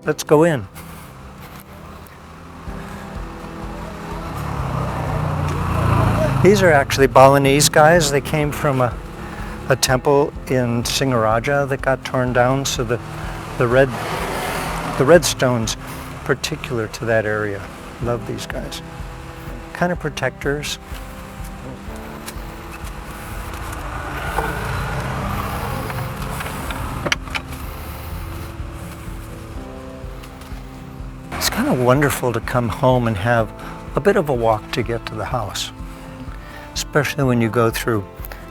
let's go in. These are actually Balinese guys. They came from a temple in Singaraja that got torn down, so the red stones particular to that area. Love these guys. Kind of protectors. It's kind of wonderful to come home and have a bit of a walk to get to the house, especially when you go through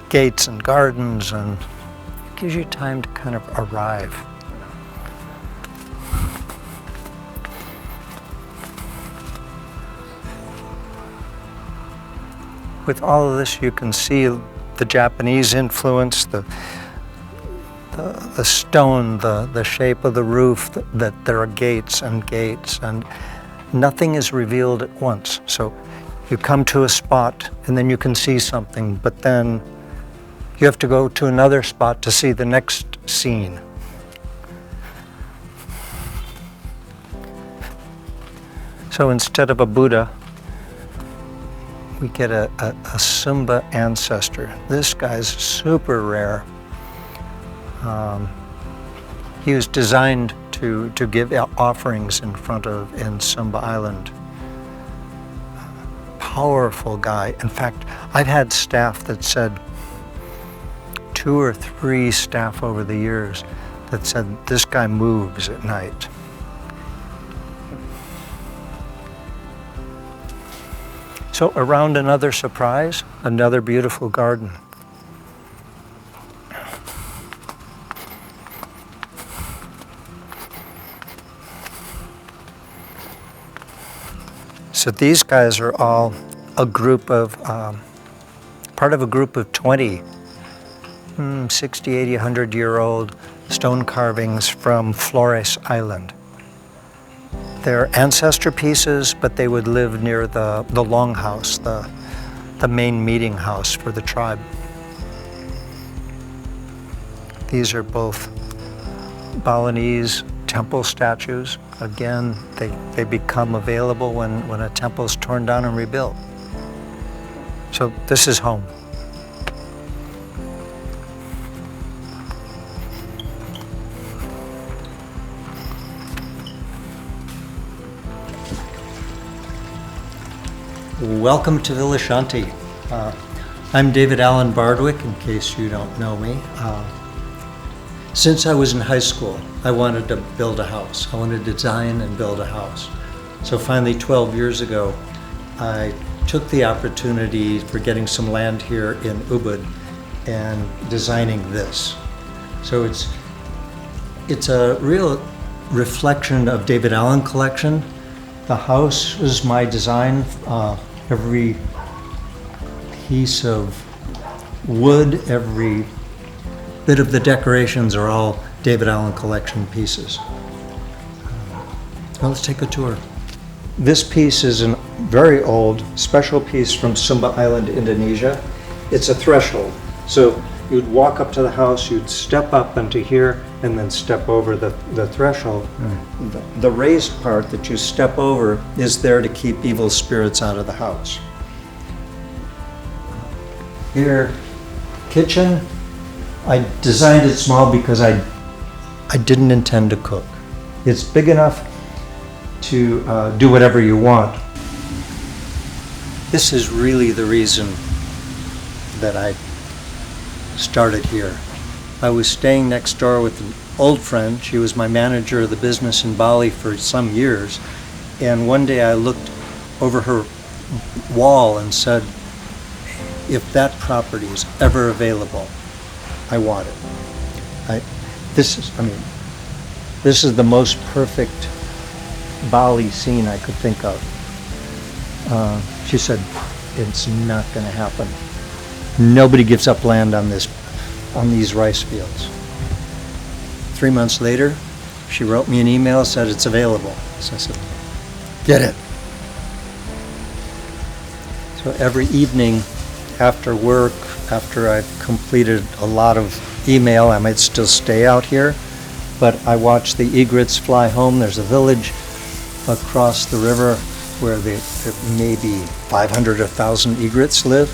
gates and gardens, and it gives you time to kind of arrive. With all of this, you can see the Japanese influence, the stone, the shape of the roof, that there are gates, and nothing is revealed at once. So you come to a spot and then you can see something, but then you have to go to another spot to see the next scene. So instead of a Buddha, we get a Sumba ancestor. This guy's super rare. He was designed to give offerings in Sumba Island. Powerful guy. In fact, I've had staff that said, 2 or 3 staff over the years that said, this guy moves at night. So around another surprise, another beautiful garden. So these guys are all a group of, part of a group of 20, 60, 80, 100-year-old stone carvings from Flores Island. They're ancestor pieces, but they would live near the longhouse, the main meeting house for the tribe. These are both Balinese temple statues. Again, they become available when a temple is torn down and rebuilt. So this is home. Welcome to Villa Shanti. I'm David Bardwick, in case you don't know me. Since I was in high school, I wanted to build a house. I wanted to design and build a house. So finally, 12 years ago, I took the opportunity for getting some land here in Ubud and designing this. So it's a real reflection of David Allen collection. The house is my design. Every piece of wood, every bit of the decorations are all David Allen collection pieces. Well, let's take a tour. This piece is a very old special piece from Sumba Island, Indonesia. It's a threshold. So you'd walk up to the house, you'd step up into here, and then step over the threshold. The raised part that you step over is there to keep evil spirits out of the house. Here, kitchen. I designed it small because I didn't intend to cook. It's big enough to do whatever you want. This is really the reason that I started here. I was staying next door with an old friend. She was my manager of the business in Bali for some years. And one day I looked over her wall and said, if that property is ever available, I want it. This is the most perfect Bali scene I could think of. She said, it's not going to happen. Nobody gives up land on these rice fields. 3 months later, she wrote me an email, said it's available. So I said, get it. So every evening after work, after I've completed a lot of email, I might still stay out here, but I watch the egrets fly home. There's a village across the river where there may be 500 or 1,000 egrets live,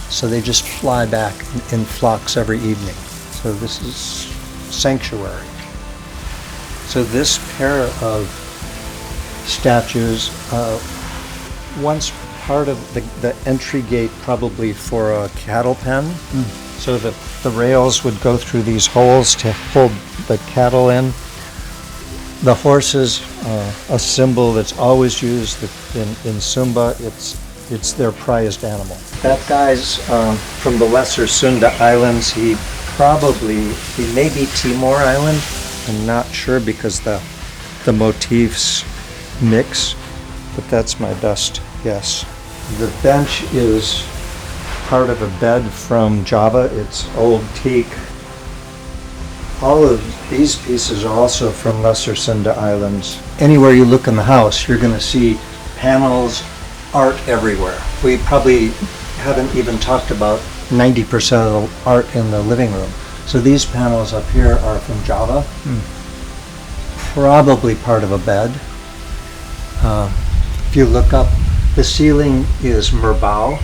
so they just fly back in flocks every evening. So this is sanctuary. So this pair of statues, once part of the entry gate probably for a cattle pen. So the rails would go through these holes to hold the cattle in. The horses, a symbol that's always used in Sumba, it's their prized animal. That guy's from the Lesser Sunda Islands. He may be Timor Island. I'm not sure because the motifs mix, but that's my best guess. The bench is part of a bed from Java. It's old teak. All of these pieces are also from Lesser Sunda Islands. Anywhere you look in the house, you're going to see panels, art everywhere. We probably haven't even talked about 90% of the art in the living room. So these panels up here are from Java. Probably part of a bed. If you look up, the ceiling is merbau.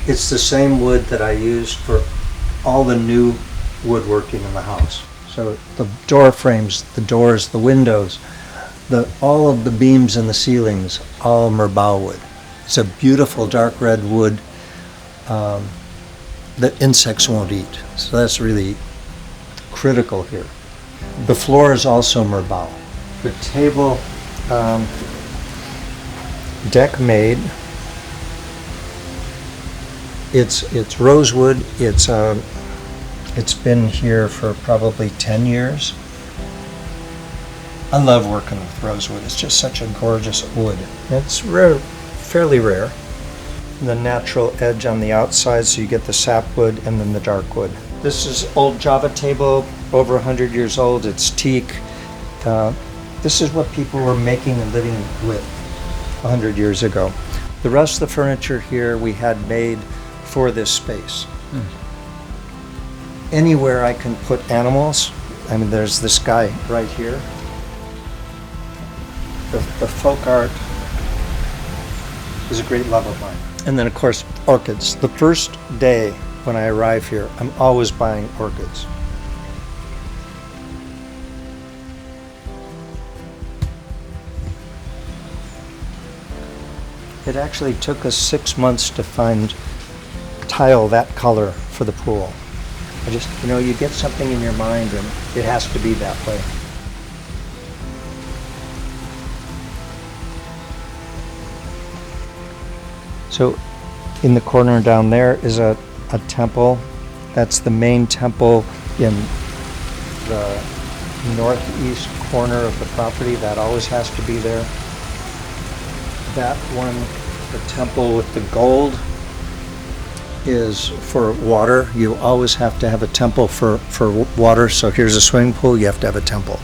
It's the same wood that I used for all the new woodworking in the house. So the door frames, the doors, the windows, all of the beams in the ceilings, all merbau wood. It's a beautiful dark red wood that insects won't eat. So that's really critical here. The floor is also merbau. The table, deck made. It's rosewood. It's been here for probably 10 years. I love working with rosewood. It's just such a gorgeous wood. It's rare, fairly rare. The natural edge on the outside, so you get the sapwood and then the dark wood. This is old Java table, over 100 years old. It's teak. This is what people were making and living with 100 years ago. The rest of the furniture here we had made for this space. Anywhere I can put animals, I mean, there's this guy right here. The folk art is a great love of mine. And then, of course, orchids. The first day when I arrive here, I'm always buying orchids. It actually took us 6 months to find tile that color for the pool. You get something in your mind and it has to be that way. So in the corner down there is a temple. That's the main temple in the northeast corner of the property. That always has to be there. That one, the temple with the gold, is for water. You always have to have a temple for water. So here's a swimming pool, you have to have a temple.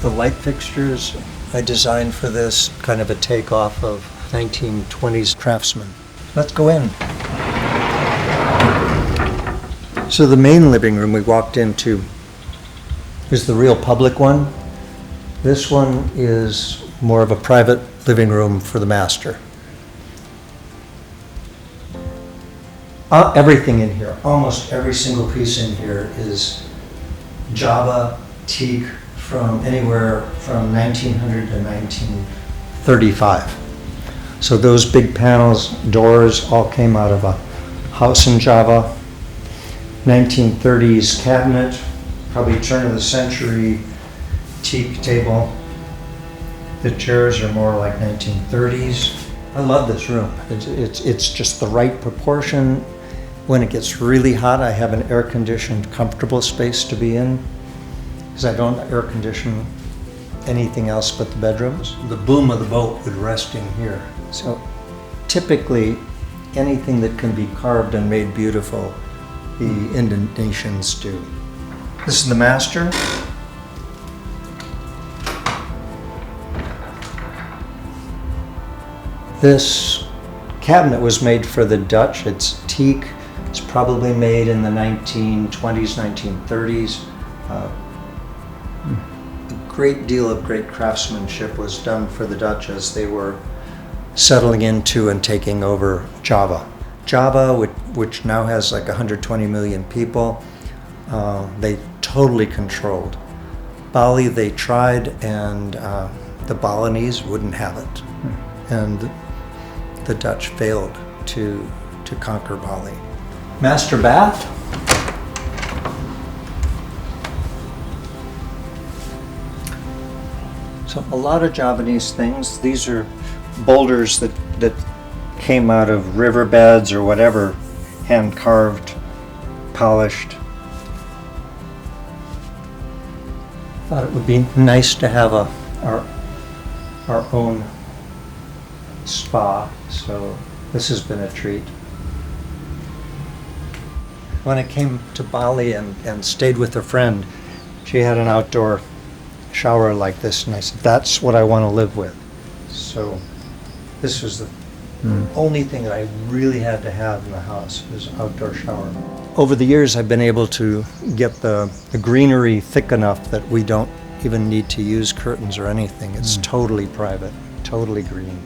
The light fixtures I designed for this, kind of a takeoff of 1920s craftsman. Let's go in. So the main living room we walked into is the real public one. This one is more of a private living room for the master. Everything in here, almost every single piece in here is Java teak from anywhere from 1900 to 1935. So those big panels, doors, all came out of a house in Java. 1930s cabinet, probably turn of the century teak table. The chairs are more like 1930s. I love this room. It's just the right proportion. When it gets really hot, I have an air-conditioned, comfortable space to be in, because I don't air condition anything else but the bedrooms. The boom of the boat would rest in here. So typically, anything that can be carved and made beautiful, the Indonesians do. This is the master. This cabinet was made for the Dutch. It's teak. It's probably made in the 1920s, 1930s. great deal of great craftsmanship was done for the Dutch as they were settling into and taking over Java. Java, which now has like 120 million people, they totally controlled. Bali, they tried, and the Balinese wouldn't have it. And the Dutch failed to conquer Bali. Master bath. So a lot of Javanese things. These are boulders that came out of riverbeds or whatever, hand carved, polished. Thought it would be nice to have our own spa, so this has been a treat. When I came to Bali and stayed with a friend, she had an outdoor shower like this, and I said, that's what I want to live with. So this was the only thing that I really had to have in the house, was an outdoor shower. Over the years, I've been able to get the greenery thick enough that we don't even need to use curtains or anything. It's totally private, totally green.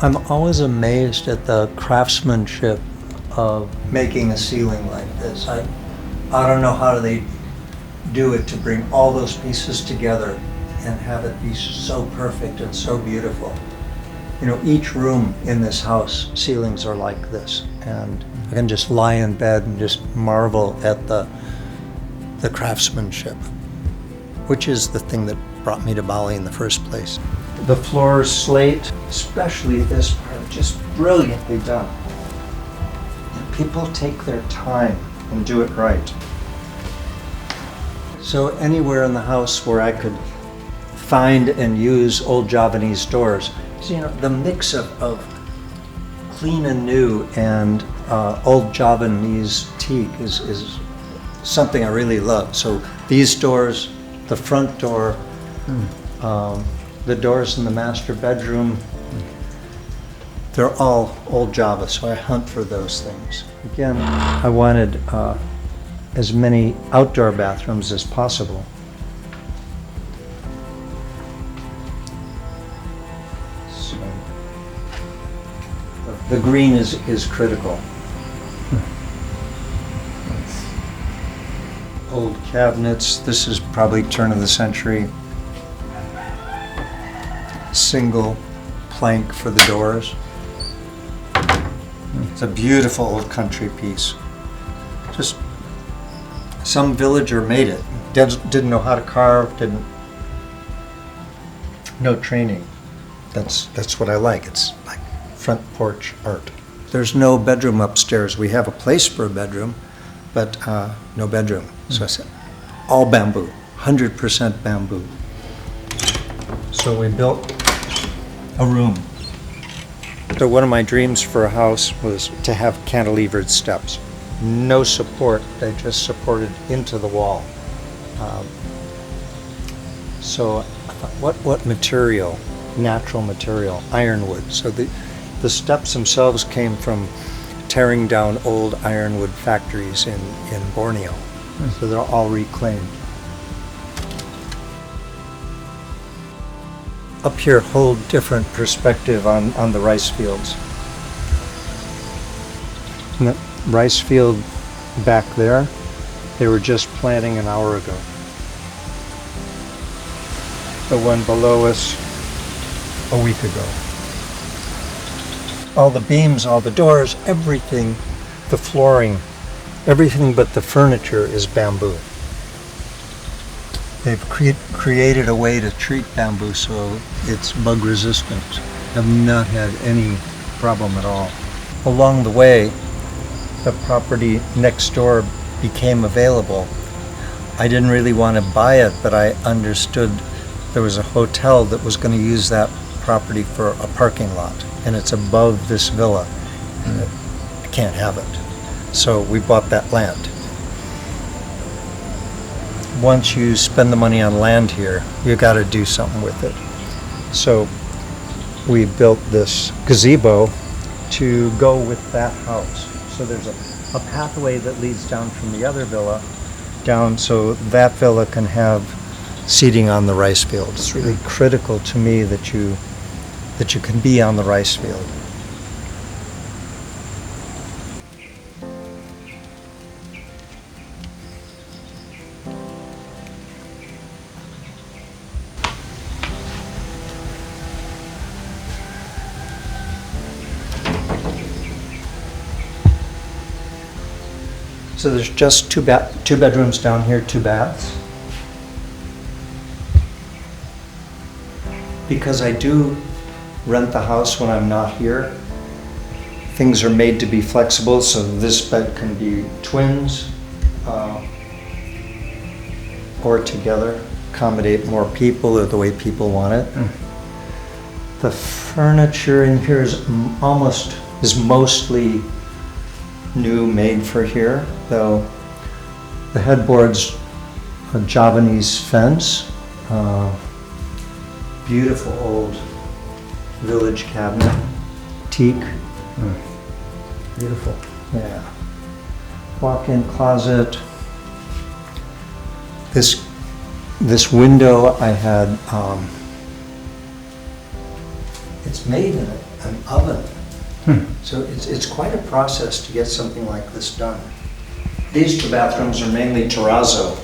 I'm always amazed at the craftsmanship of making a ceiling like this. I don't know how they do it to bring all those pieces together and have it be so perfect and so beautiful. You know, each room in this house, ceilings are like this, and I can just lie in bed and just marvel at the craftsmanship, which is the thing that brought me to Bali in the first place. The floor is slate, especially this part, just brilliantly done. And people take their time and do it right. So anywhere in the house where I could find and use old Javanese doors, so, you know, the mix of clean and new and old Javanese teak is something I really love. So these doors, the front door, the doors in the master bedroom, they're all old Java, so I hunt for those things. Again, I wanted as many outdoor bathrooms as possible. So the green is critical. Old cabinets, this is probably turn of the century. Single plank for the doors. It's a beautiful old country piece. Just some villager made it. Didn't know how to carve, no training. That's what I like. It's like front porch art. There's no bedroom upstairs. We have a place for a bedroom, but no bedroom. So I said, all bamboo, 100% bamboo. So we built a room. So one of my dreams for a house was to have cantilevered steps. No support, they just supported into the wall. So I thought, what material? Natural material, ironwood. So the steps themselves came from tearing down old ironwood factories in Borneo. So they're all reclaimed. Up here, whole different perspective on the rice fields. And that rice field back there, they were just planting an hour ago. The one below us, a week ago. All the beams, all the doors, everything, the flooring, everything but the furniture is bamboo. They've created a way to treat bamboo so it's bug resistant. Have not had any problem at all. Along the way, the property next door became available. I didn't really want to buy it, but I understood there was a hotel that was going to use that property for a parking lot, and it's above this villa. I can't have it. So we bought that land. Once you spend the money on land here, you got to do something with it. So we built this gazebo to go with that house. So there's a pathway that leads down from the other villa down so that villa can have seating on the rice field. It's really critical to me that you can be on the rice field. So there's just two bedrooms down here, 2 baths. Because I do rent the house when I'm not here, things are made to be flexible, so this bed can be twins or together, accommodate more people or the way people want it. The furniture in here is mostly new, made for here, though the headboard's a Javanese fence, beautiful old village cabinet, teak. Beautiful. Yeah. Walk-in closet. This window I had, it's made in an oven. So it's quite a process to get something like this done. These 2 bathrooms are mainly terrazzo.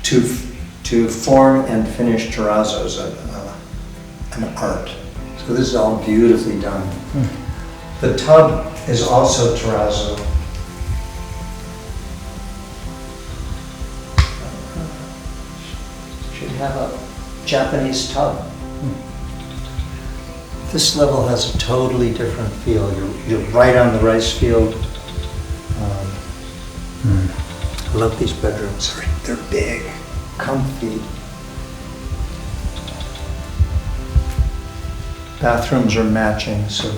To form and finish terrazzo is an art. So this is all beautifully done. The tub is also terrazzo. Should have a Japanese tub. This level has a totally different feel. You're right on the rice field. I love these bedrooms. They're big, comfy. Bathrooms are matching, so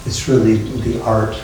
it's really the art